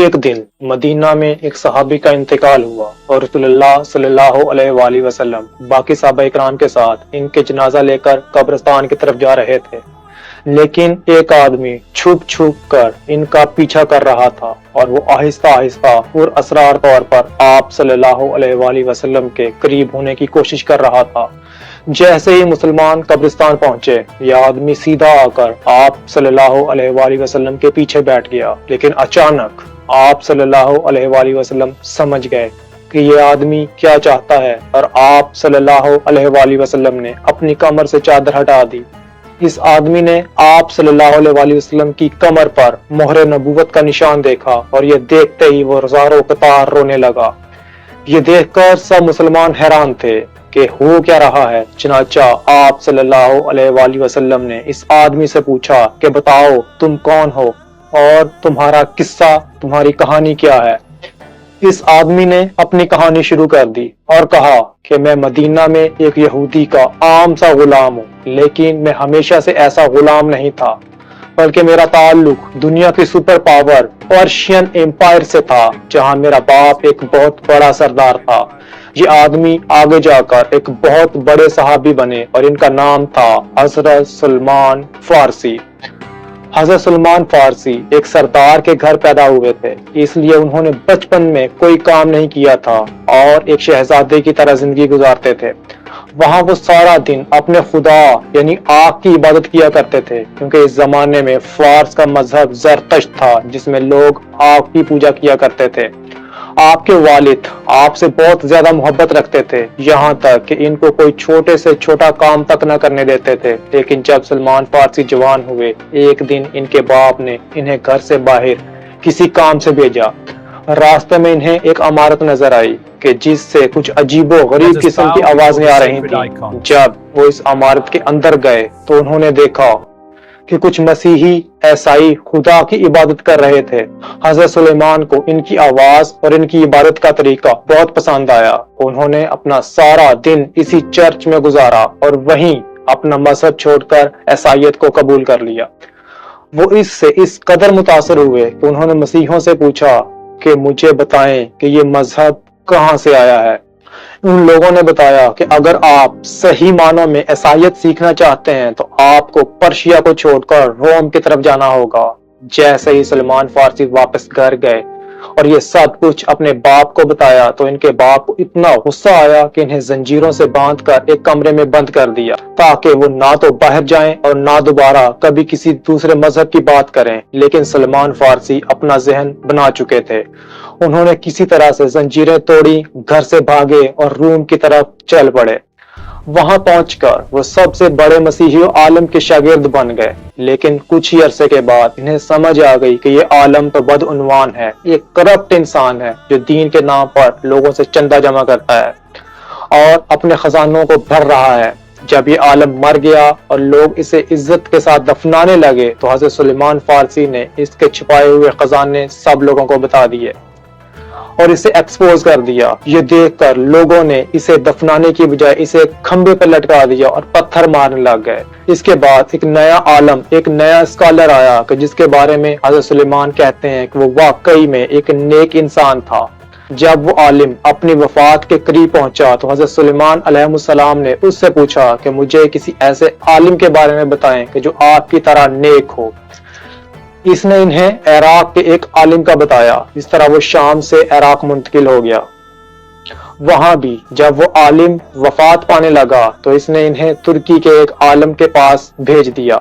ایک دن مدینہ میں ایک صحابی کا انتقال ہوا اور رسول اللہ صلی اللہ علیہ وآلہ وسلم باقی صحابہ اکرام کے ساتھ ان کے جنازہ لے کر قبرستان کی طرف جا رہے تھے، لیکن ایک آدمی چھپ چھپ کر ان کا پیچھا کر رہا تھا اور وہ آہستہ آہستہ اور اسرار طور پر آپ صلی اللہ علیہ وآلہ وسلم کے قریب ہونے کی کوشش کر رہا تھا۔ جیسے ہی مسلمان قبرستان پہنچے، یہ آدمی سیدھا آ کر آپ صلی اللہ علیہ وآلہ وسلم کے پیچھے بیٹھ گیا، لیکن اچانک آپ صلی اللہ علیہ وآلہ وسلم سمجھ گئے کہ یہ آدمی کیا چاہتا ہے، اور آپ صلی اللہ علیہ وآلہ وسلم نے اپنی کمر سے چادر ہٹا دی۔ اس آدمی نے آپ صلی اللہ علیہ وآلہ وسلم کی کمر پر مہر نبوت کا نشان دیکھا، اور یہ دیکھتے ہی وہ زاروں قطار رونے لگا۔ یہ دیکھ کر سب مسلمان حیران تھے کہ ہو کیا رہا ہے۔ چنانچہ آپ صلی اللہ علیہ وآلہ وسلم نے اس آدمی سے پوچھا کہ بتاؤ تم کون ہو اور تمہارا قصہ، تمہاری کہانی کیا ہے۔ اس آدمی نے اپنی کہانی شروع کر دی اور کہا کہ میں مدینہ میں ایک یہودی کا عام سا غلام ہوں، لیکن میں ہمیشہ سے ایسا غلام نہیں تھا، بلکہ میرا تعلق دنیا کی سپر پاور پرشین امپائر سے تھا، جہاں میرا باپ ایک بہت بڑا سردار تھا۔ یہ آدمی آگے جا کر ایک بہت بڑے صحابی بنے اور ان کا نام تھا حضرت سلمان فارسی۔ حضرت سلمان فارسی ایک سردار کے گھر پیدا ہوئے تھے، اس لیے انہوں نے بچپن میں کوئی کام نہیں کیا تھا اور ایک شہزادے کی طرح زندگی گزارتے تھے۔ وہاں وہ سارا دن اپنے خدا یعنی آگ کی عبادت کیا کرتے تھے، کیونکہ اس زمانے میں فارس کا مذہب زرتشت تھا، جس میں لوگ آگ کی پوجا کیا کرتے تھے۔ آپ کے والد آپ سے بہت زیادہ محبت رکھتے تھے، یہاں تک کہ ان کو کوئی چھوٹے سے چھوٹا کام تک نہ کرنے دیتے تھے۔ لیکن جب سلمان فارسی جوان ہوئے، ایک دن ان کے باپ نے انہیں گھر سے باہر کسی کام سے بھیجا۔ راستے میں انہیں ایک عمارت نظر آئی کہ جس سے کچھ عجیب و غریب قسم کی آوازیں آ رہی تھیں۔ جب وہ اس عمارت کے اندر گئے تو انہوں نے دیکھا کہ کچھ مسیحی عیسائی خدا کی عبادت کر رہے تھے۔ حضرت سلیمان کو ان کی آواز اور ان کی عبادت کا طریقہ بہت پسند آیا۔ انہوں نے اپنا سارا دن اسی چرچ میں گزارا اور وہیں اپنا مذہب چھوڑ کر عیسائیت کو قبول کر لیا۔ وہ اس سے اس قدر متاثر ہوئے کہ انہوں نے مسیحیوں سے پوچھا کہ مجھے بتائیں کہ یہ مذہب کہاں سے آیا ہے۔ ان لوگوں نے بتایا کہ اگر آپ صحیح معنوں میں عیسائیت سیکھنا چاہتے ہیں تو آپ کو پرشیا کو چھوڑ کر روم کی طرف جانا ہوگا۔ جیسے ہی سلمان فارسی واپس گھر گئے اور یہ سب کچھ اپنے باپ کو بتایا تو ان کے باپ کو اتنا غصہ آیا کہ انہیں زنجیروں سے باندھ کر ایک کمرے میں بند کر دیا، تاکہ وہ نہ تو باہر جائیں اور نہ دوبارہ کبھی کسی دوسرے مذہب کی بات کریں۔ لیکن سلمان فارسی اپنا ذہن بنا چکے تھے۔ انہوں نے کسی طرح سے زنجیریں توڑی، گھر سے بھاگے اور روم کی طرف چل پڑے۔ وہاں پہنچ کر وہ سب سے بڑے مسیحی عالم کے شاگرد بن گئے، لیکن کچھ ہی عرصے کے بعد انہیں سمجھ آ گئی کہ یہ عالم تو بدعنوان ہے، ایک کرپٹ انسان ہے جو دین کے نام پر لوگوں سے چندہ جمع کرتا ہے اور اپنے خزانوں کو بھر رہا ہے۔ جب یہ عالم مر گیا اور لوگ اسے عزت کے ساتھ دفنانے لگے تو حضرت سلیمان فارسی نے اس کے چھپائے ہوئے خزانے سب لوگوں کو بتا دیے اور اسے ایکسپوز کر دیا۔ یہ دیکھ کر لوگوں نے اسے دفنانے کی بجائے اسے کھمبے پر لٹکا دیا اور پتھر مارنے لگ گئے۔ اس کے بعد ایک نیا عالم، ایک نیا اسکالر آیا کہ جس کے بارے میں حضرت سلیمان کہتے ہیں کہ وہ واقعی میں ایک نیک انسان تھا۔ جب وہ عالم اپنی وفات کے قریب پہنچا تو حضرت سلیمان علیہ السلام نے اس سے پوچھا کہ مجھے کسی ایسے عالم کے بارے میں بتائیں کہ جو آپ کی طرح نیک ہو۔ اس نے انہیں عراق کے ایک عالم کا بتایا۔ اس طرح وہ شام سے عراق منتقل ہو گیا۔ وہاں بھی جب وہ عالم وفات پانے لگا تو اس نے انہیں ترکی کے ایک عالم کے پاس بھیج دیا۔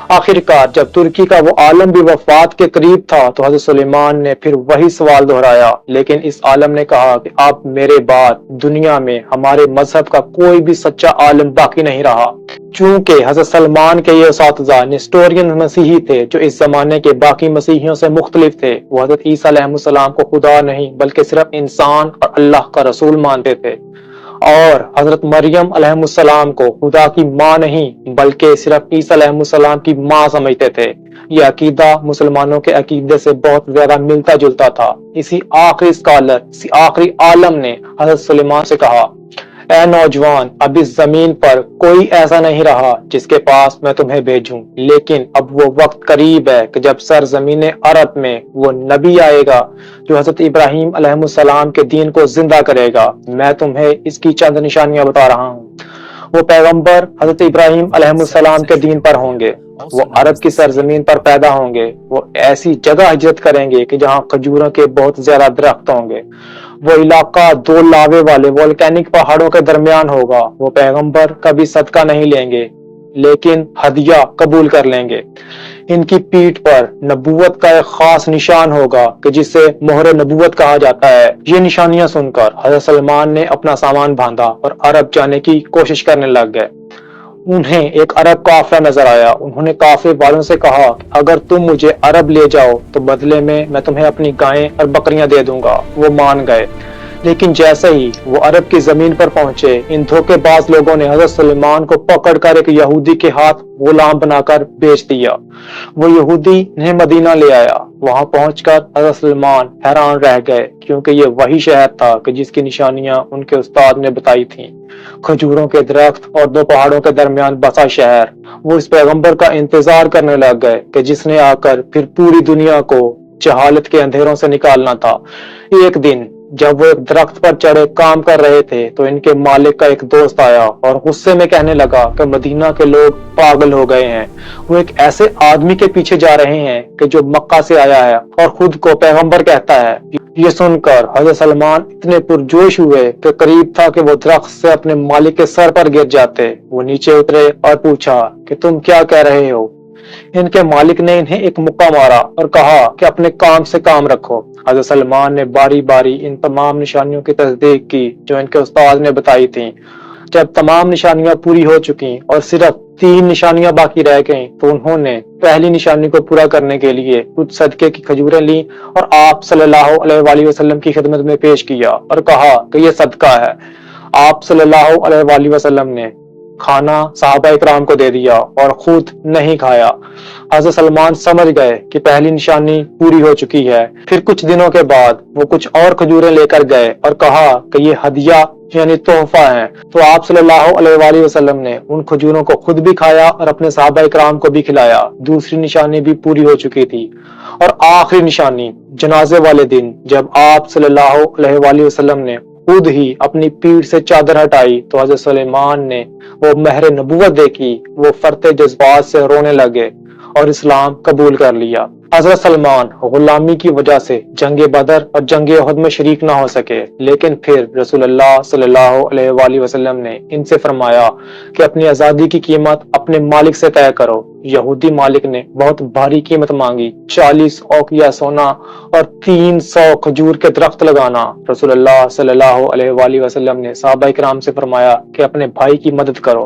آخرکار جب ترکی کا وہ عالم بھی وفات کے قریب تھا تو حضرت سلیمان نے پھر وہی سوال دہرایا، لیکن اس عالم نے کہا کہ اب میرے بعد دنیا میں ہمارے مذہب کا کوئی بھی سچا عالم باقی نہیں رہا۔ چونکہ حضرت سلمان کے یہ اساتذہ نیسٹورین مسیحی تھے جو اس زمانے کے باقی مسیحیوں سے مختلف تھے، وہ حضرت عیسیٰ علیہ السلام کو خدا نہیں بلکہ صرف انسان اور اللہ کا رسول مانتے تھے، اور حضرت مریم علیہ السلام کو خدا کی ماں نہیں بلکہ صرف عیسیٰ علیہ السلام کی ماں سمجھتے تھے۔ یہ عقیدہ مسلمانوں کے عقیدے سے بہت زیادہ ملتا جلتا تھا۔ اسی آخری اسکالر، اسی آخری عالم نے حضرت سلیمان سے کہا، اے نوجوان، اب اس زمین پر کوئی ایسا نہیں رہا جس کے پاس میں تمہیں بھیجوں، لیکن اب وہ وقت قریب ہے کہ جب سرزمین عرب میں وہ نبی آئے گا جو حضرت ابراہیم علیہ السلام کے دین کو زندہ کرے گا۔ میں تمہیں اس کی چند نشانیاں بتا رہا ہوں۔ وہ پیغمبر حضرت ابراہیم علیہ السلام کے دین پر ہوں گے، وہ عرب کی سرزمین پر پیدا ہوں گے، وہ ایسی جگہ ہجرت کریں گے کہ جہاں کھجوروں کے بہت زیادہ درخت ہوں گے، وہ علاقہ دو لاوے والے والکینک پہاڑوں کے درمیان ہوگا۔ وہ پیغمبر کبھی صدقہ نہیں لیں گے لیکن ہدیہ قبول کر لیں گے۔ ان کی پیٹھ پر نبوت کا ایک خاص نشان ہوگا کہ جسے مہر نبوت کہا جاتا ہے۔ یہ نشانیاں سن کر حضرت سلمان نے اپنا سامان باندھا اور عرب جانے کی کوشش کرنے لگ گئے۔ انہیں ایک عرب قافلہ نظر آیا۔ انہوں نے قافلے والوں سے کہا کہ اگر تم مجھے عرب لے جاؤ تو بدلے میں تمہیں اپنی گائیں اور بکریاں دے دوں گا۔ وہ مان گئے، لیکن جیسے ہی وہ عرب کی زمین پر پہنچے، ان دھوکے باز لوگوں نے حضرت سلمان کو پکڑ کر ایک یہودی کے ہاتھ غلام بنا کر بیچ دیا۔ وہ یہودی انہیں مدینہ لے آیا۔ وہاں پہنچ کر حضرت سلمان حیران رہ گئے، کیونکہ یہ وہی شہر تھا کہ جس کی نشانیاں ان کے استاد نے بتائی تھیں، کھجوروں کے درخت اور دو پہاڑوں کے درمیان بسا شہر۔ وہ اس پیغمبر کا انتظار کرنے لگ گئے کہ جس نے آ کر پھر پوری دنیا کو جہالت کے اندھیروں سے نکالنا تھا۔ ایک دن جب وہ ایک درخت پر چڑھے کام کر رہے تھے تو ان کے مالک کا ایک دوست آیا اور غصے میں کہنے لگا کہ مدینہ کے لوگ پاگل ہو گئے ہیں، وہ ایک ایسے آدمی کے پیچھے جا رہے ہیں کہ جو مکہ سے آیا ہے اور خود کو پیغمبر کہتا ہے۔ یہ سن کر حضرت سلمان اتنے پرجوش ہوئے کہ قریب تھا کہ وہ درخت سے اپنے مالک کے سر پر گر جاتے۔ وہ نیچے اترے اور پوچھا کہ تم کیا کہہ رہے ہو؟ ان کے مالک نے انہیں ایک مکہ مارا اور کہا کہ اپنے کام سے کام رکھو۔ حضرت سلمان نے باری باری ان تمام نشانیوں کی تصدیق کی جو ان کے استاد نے بتائی تھیں۔ جب تمام نشانیاں پوری ہو چکی اور صرف 3 نشانیاں باقی رہ گئیں تو انہوں نے پہلی نشانی کو پورا کرنے کے لیے کچھ صدقے کی کھجوریں لیں اور آپ صلی اللہ علیہ وآلہ وسلم کی خدمت میں پیش کیا اور کہا کہ یہ صدقہ ہے۔ آپ صلی اللہ علیہ وآلہ وسلم نے کھانا صحابہ اکرام کو دے دیا اور خود نہیں کھایا۔ حضرت سلمان سمجھ گئے کہ پہلی نشانی پوری ہو چکی ہے۔ پھر کچھ دنوں کے بعد وہ کچھ اور کھجوریں لے کر گئے اور کہا کہ یہ ہدیہ یعنی تحفہ ہے۔ تو آپ صلی اللہ علیہ وآلہ وسلم نے ان کھجوروں کو خود بھی کھایا اور اپنے صحابہ اکرام کو بھی کھلایا۔ دوسری نشانی بھی پوری ہو چکی تھی۔ اور آخری نشانی جنازے والے دن جب آپ صلی اللہ علیہ وآلہ وسلم نے خود ہی اپنی پیٹھ سے چادر ہٹائی تو حضرت سلیمان نے وہ مہر نبوت دیکھی۔ وہ فرتے جذبات سے رونے لگے اور اسلام قبول کر لیا۔ حضرت سلمان غلامی کی وجہ سے جنگ بدر اور جنگ احد میں شریک نہ ہو سکے، لیکن پھر رسول اللہ صلی اللہ علیہ وآلہ وسلم نے ان سے فرمایا کہ اپنی آزادی کی قیمت اپنے مالک سے طے کرو۔ یہودی مالک نے بہت بھاری قیمت مانگی، 40 اوقیہ سونا اور 300 کھجور کے درخت لگانا۔ رسول اللہ صلی اللہ علیہ وآلہ وسلم نے صحابہ اکرام سے فرمایا کہ اپنے بھائی کی مدد کرو۔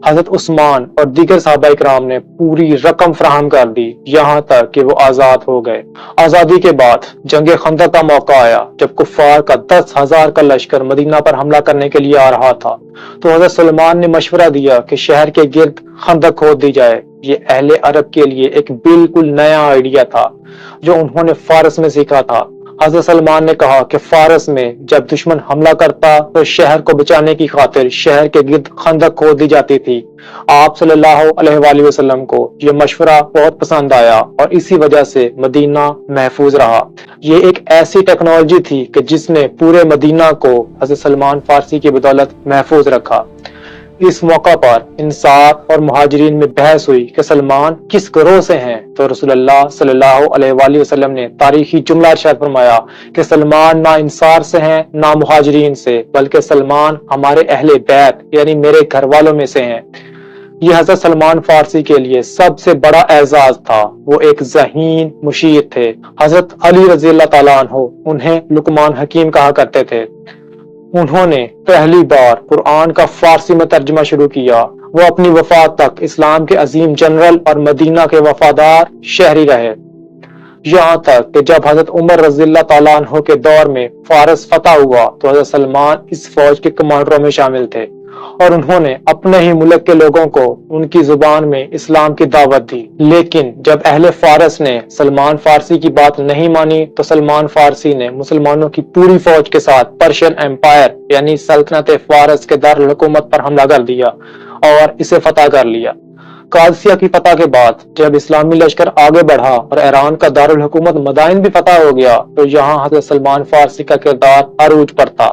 حضرت عثمان اور دیگر صحابہ اکرام نے پوری رقم فراہم کر دی یہاں تک کہ وہ آزاد ہو گئے۔ آزادی کے بعد جنگ خندق کا موقع آیا جب کفار کا 10,000 کا لشکر مدینہ پر حملہ کرنے کے لیے آ رہا تھا، تو حضرت سلمان نے مشورہ دیا کہ شہر کے گرد خندق کھود دی جائے۔ یہ اہل عرب کے لیے ایک بالکل نیا آئیڈیا تھا جو انہوں نے فارس میں سیکھا تھا۔ حضرت سلمان نے کہا کہ فارس میں جب دشمن حملہ کرتا تو شہر کو بچانے کی خاطر شہر کے گرد خندق کھود دی جاتی تھی۔ آپ صلی اللہ علیہ وآلہ وسلم کو یہ مشورہ بہت پسند آیا اور اسی وجہ سے مدینہ محفوظ رہا۔ یہ ایک ایسی ٹیکنالوجی تھی کہ جس نے پورے مدینہ کو حضرت سلمان فارسی کی بدولت محفوظ رکھا۔ اس موقع پر انصار اور مہاجرین میں بحث ہوئی کہ سلمان کس گروہ سے ہیں، تو رسول اللہ صلی اللہ علیہ وآلہ وسلم نے تاریخی جملہ ارشاد فرمایا کہ سلمان نہ انصار سے ہیں نہ مہاجرین سے، بلکہ سلمان ہمارے اہل بیت یعنی میرے گھر والوں میں سے ہیں۔ یہ حضرت سلمان فارسی کے لیے سب سے بڑا اعزاز تھا۔ وہ ایک ذہین مشیر تھے۔ حضرت علی رضی اللہ تعالیٰ عنہ انہیں لقمان حکیم کہا کرتے تھے۔ انہوں نے پہلی بار قرآن کا فارسی میں ترجمہ شروع کیا۔ وہ اپنی وفات تک اسلام کے عظیم جنرل اور مدینہ کے وفادار شہری رہے، یہاں تک کہ جب حضرت عمر رضی اللہ تعالیٰ عنہ کے دور میں فارس فتح ہوا تو حضرت سلمان اس فوج کے کمانڈروں میں شامل تھے اور انہوں نے اپنے ہی ملک کے لوگوں کو ان کی زبان میں اسلام کی دعوت دی۔ لیکن جب اہل فارس نے سلمان فارسی کی بات نہیں مانی تو سلمان فارسی نے مسلمانوں کی پوری فوج کے ساتھ پرشین امپائر یعنی سلطنت فارس کے دارالحکومت پر حملہ کر دیا اور اسے فتح کر لیا۔ قادسیہ کی فتح کے بعد جب اسلامی لشکر آگے بڑھا اور ایران کا دارالحکومت مدائن بھی فتح ہو گیا تو یہاں حضرت سلمان فارسی کا کردار عروج پر تھا۔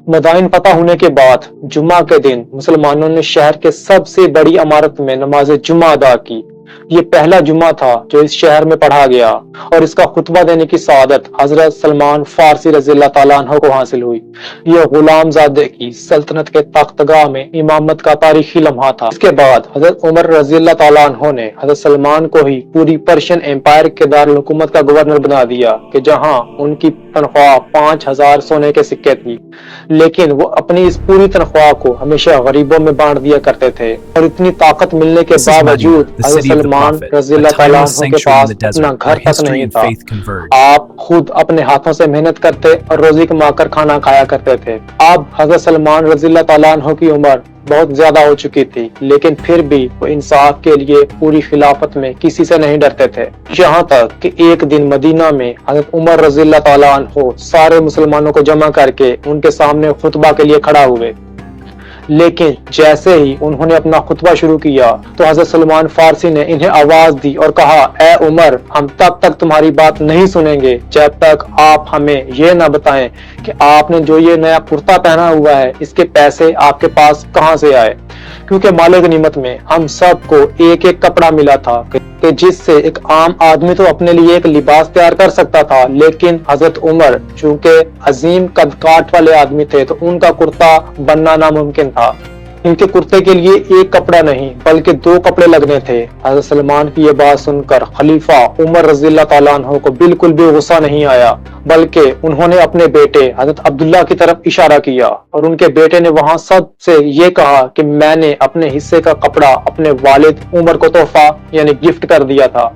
مدائن فتح ہونے کے بعد جمعہ کے دن مسلمانوں نے شہر کے سب سے بڑی عمارت میں نماز جمعہ ادا کی۔ یہ پہلا جمعہ تھا جو اس شہر میں پڑھا گیا اور اس کا خطبہ دینے کی سعادت حضرت سلمان فارسی رضی اللہ تعالیٰ عنہ کو حاصل ہوئی۔ یہ غلام زادے کی سلطنت کے تختگاہ میں امامت کا تاریخی لمحہ تھا۔ اس کے بعد حضرت عمر رضی اللہ تعالیٰ عنہ نے حضرت سلمان کو ہی پوری پرشین امپائر کے دارالحکومت کا گورنر بنا دیا کہ جہاں ان کی تنخواہ 5000 سونے کے سکے تھی، لیکن وہ اپنی اس پوری تنخواہ کو ہمیشہ غریبوں میں بانٹ دیا کرتے تھے۔ اور اتنی طاقت ملنے کے باوجود حضرت سلمان رضی اللہ تعالیٰ عنہ کے پاس اپنا گھر تک نہیں تھا۔ آپ خود اپنے ہاتھوں سے محنت کرتے اور روزی کما کر کھانا کھایا کرتے تھے۔ اب حضرت سلمان رضی اللہ تعالیٰ عنہ کی عمر بہت زیادہ ہو چکی تھی، لیکن پھر بھی وہ انصاف کے لیے پوری خلافت میں کسی سے نہیں ڈرتے تھے، یہاں تک کہ ایک دن مدینہ میں حضرت عمر رضی اللہ تعالیٰ عنہ سارے مسلمانوں کو جمع کر کے ان کے سامنے خطبہ کے لیے کھڑا ہوئے۔ لیکن جیسے ہی انہوں نے اپنا خطبہ شروع کیا تو حضرت سلمان فارسی نے انہیں آواز دی اور کہا، اے عمر، ہم تب تک تمہاری بات نہیں سنیں گے جب تک آپ ہمیں یہ نہ بتائیں کہ آپ نے جو یہ نیا کرتا پہنا ہوا ہے اس کے پیسے آپ کے پاس کہاں سے آئے، کیونکہ مال غنیمت میں ہم سب کو ایک ایک کپڑا ملا تھا کہ جس سے ایک عام آدمی تو اپنے لیے ایک لباس تیار کر سکتا تھا، لیکن حضرت عمر چونکہ عظیم قد کاٹ والے آدمی تھے تو ان کا کرتا بننا ناممکن تھا۔ ان کے کرتے کے لیے ایک کپڑا نہیں بلکہ 2 کپڑے لگنے تھے۔ حضرت سلمان کی یہ بات سن کر خلیفہ عمر رضی اللہ تعالیٰ عنہ کو بالکل بھی غصہ نہیں آیا، بلکہ انہوں نے اپنے بیٹے حضرت عبداللہ کی طرف اشارہ کیا اور ان کے بیٹے نے وہاں سب سے یہ کہا کہ میں نے اپنے حصے کا کپڑا اپنے والد عمر کو تحفہ یعنی گفٹ کر دیا تھا،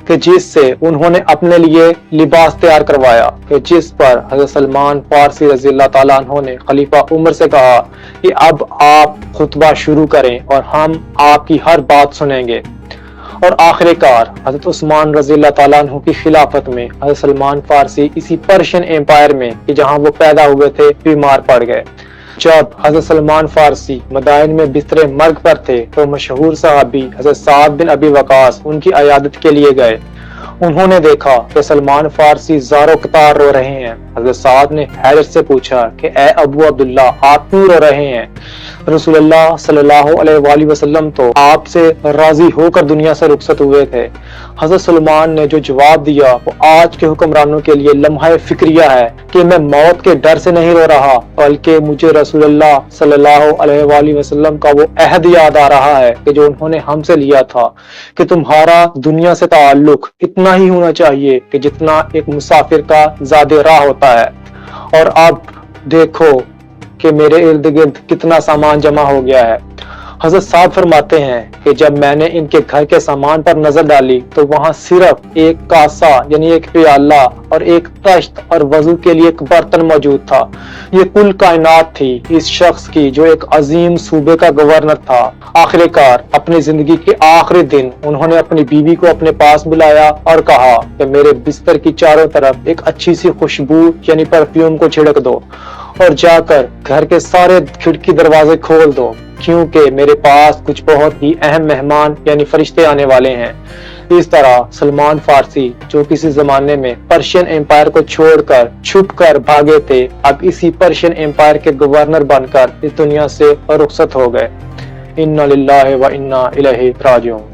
کہ جس سے انہوں نے اپنے لیے لباس تیار کروایا، کہ جس پر حضرت سلمان فارسی رضی اللہ تعالیٰ عنہ نے خلیفہ عمر سے کہا کہ اب آپ خطبہ شروع کریں اور ہم آپ کی ہر بات سنیں گے۔ اور آخر کار حضرت عثمان رضی اللہ تعالیٰ عنہ کی خلافت میں حضرت سلمان فارسی اسی پرشین امپائر میں کہ جہاں وہ پیدا ہوئے تھے بیمار پڑ گئے۔ جب حضرت سلمان فارسی مدائن میں بستر مرگ پر تھے تو مشہور صحابی حضرت سعد بن ابی وقاص ان کی عیادت کے لیے گئے۔ انہوں نے دیکھا کہ سلمان فارسی زارو قطار رو رہے ہیں۔ حضرت سعد نے حیرت سے پوچھا کہ اے ابو عبداللہ، آپ کیوں رو رہے ہیں؟ رسول اللہ صلی اللہ علیہ وآلہ وسلم تو آپ سے راضی ہو کر دنیا سے رخصت ہوئے تھے۔ حضرت سلمان نے جو جواب دیا وہ آج کے حکمرانوں کے لیے لمحہ فکریہ ہے کہ میں موت کے ڈر سے نہیں رو رہا، بلکہ مجھے رسول اللہ صلی اللہ علیہ وآلہ وسلم کا وہ عہد یاد آ رہا ہے کہ جو انہوں نے ہم سے لیا تھا کہ تمہارا دنیا سے تعلق اتنا ہی ہونا چاہیے کہ جتنا ایک مسافر کا زاد راہ ہوتا ہے۔ اور اب دیکھو کہ میرے ارد گرد کتنا سامان جمع ہو گیا ہے۔ حضرت سعد فرماتے ہیں کہ جب میں نے ان کے گھر کے سامان پر نظر ڈالی تو وہاں صرف ایک کاسا یعنی ایک پیالہ اور ایک تشت اور وضو کے لیے ایک برتن موجود تھا۔ یہ کل کائنات تھی اس شخص کی جو ایک عظیم صوبے کا گورنر تھا۔ آخر کار اپنی زندگی کے آخری دن انہوں نے اپنی بیوی کو اپنے پاس بلایا اور کہا کہ میرے بستر کی چاروں طرف ایک اچھی سی خوشبو یعنی پرفیوم کو چھڑک دو اور جا کر گھر کے سارے کھڑکی دروازے کھول دو، کیونکہ میرے پاس کچھ بہت ہی اہم مہمان یعنی فرشتے آنے والے ہیں۔ اس طرح سلمان فارسی جو کسی زمانے میں پرشین امپائر کو چھوڑ کر چھپ کر بھاگے تھے، اب اسی پرشین امپائر کے گورنر بن کر اس دنیا سے رخصت ہو گئے۔ انا للہ و انا الیہ راجعون۔